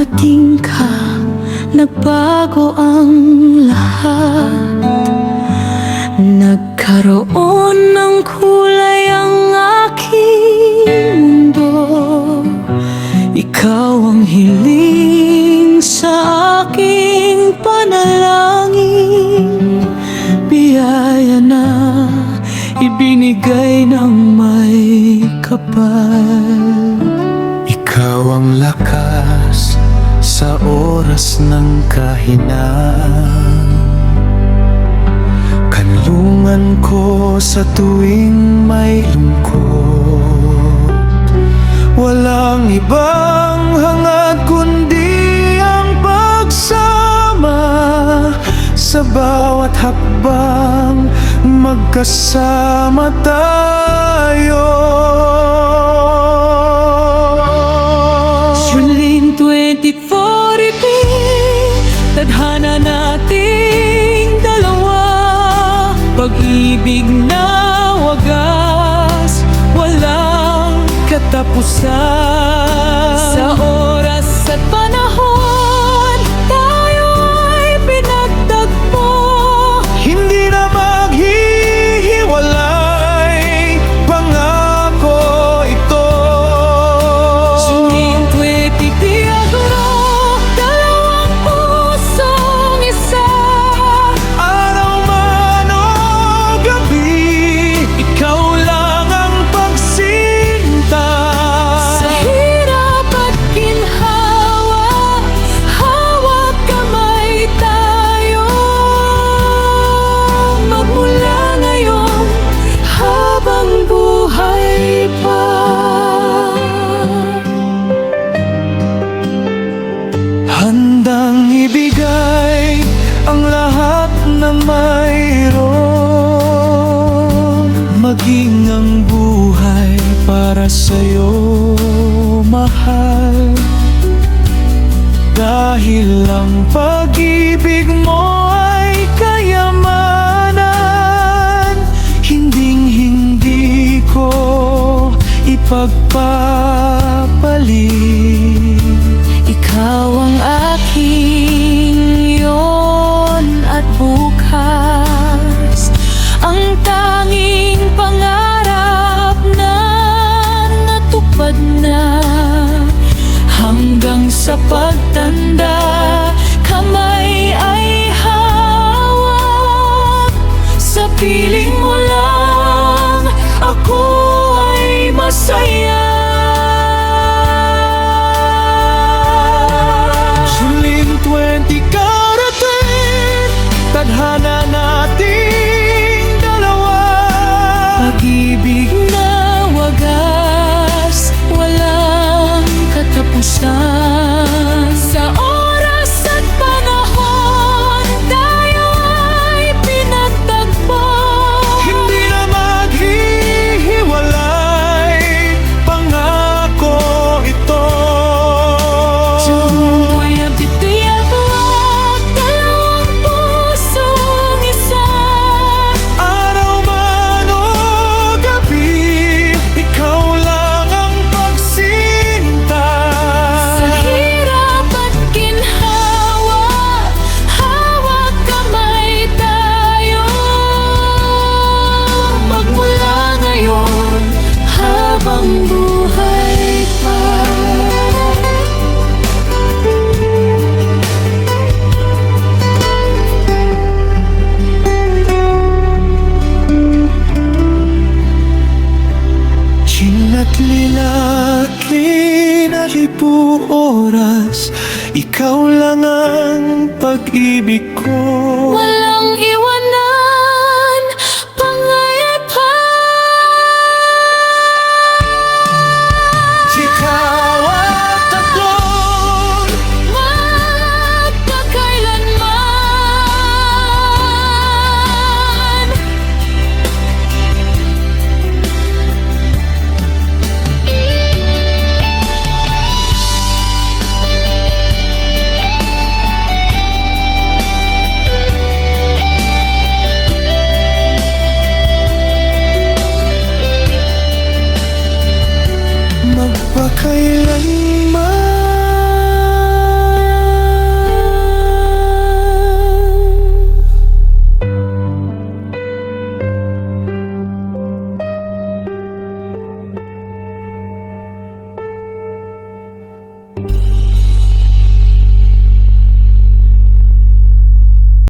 dumating ka, nagbago ang lahat. Nagkaroon ng kulay ang aking mundo. Ikaw ang hiling sa aking panalangin. Biyaya na ibinigay ng may kapal. Ikaw ang lakas sa oras ng kahinaan, kanlungan ko sa tuwing may lungkot. Walang ibang hangad kundi ang pagsama, sa bawat hakbang magkasama tayo. Sulin 2040, tadhana nating dalawa. Pag-ibig na wagas, walang katapusan. Sa oras at panahon, tayo ay pinagtagpo. Hindi na maghihiwalay, pangako ito. Sulin 20 Diagno, dalawang pusong isa. Araw man o gabi, ikaw lang ang pagsinta. Sa hirap at ginhawa, hawak kamay tayo. Magmula ngayon habang buhay pa. Handang ibigay ang lahat na mayroon, maging ang buhay para sa'yo, mahal. Dahil ang pag-ibig mo ay kayamanan, hinding-hindi ko ipagpapalit. Ikaw ang aking ngayon at bukas, ang tanging pangarap na natupad na. Hanggang sa pagtanda, kamay ay hawak. Sa piling mo lang, ako ay masaya. Sulin 20 karating, tadhana nating dalawa. Pag-ibig na wagas, walang katapusan. Sa oras at panahon, tayo ay pinagtagpo. Hindi na maghihiwalay, pangako ito. Tuloy ang titiyak at dalawang pusong isa. Araw man o gabi, ikaw lang ang pagsinta. Sa hirap at ginhawa, hawak kamay tayo. Magmula ngayon habang buhay pa. Chinat lilaki na oras, ikaw lang ang pag-ibig ko.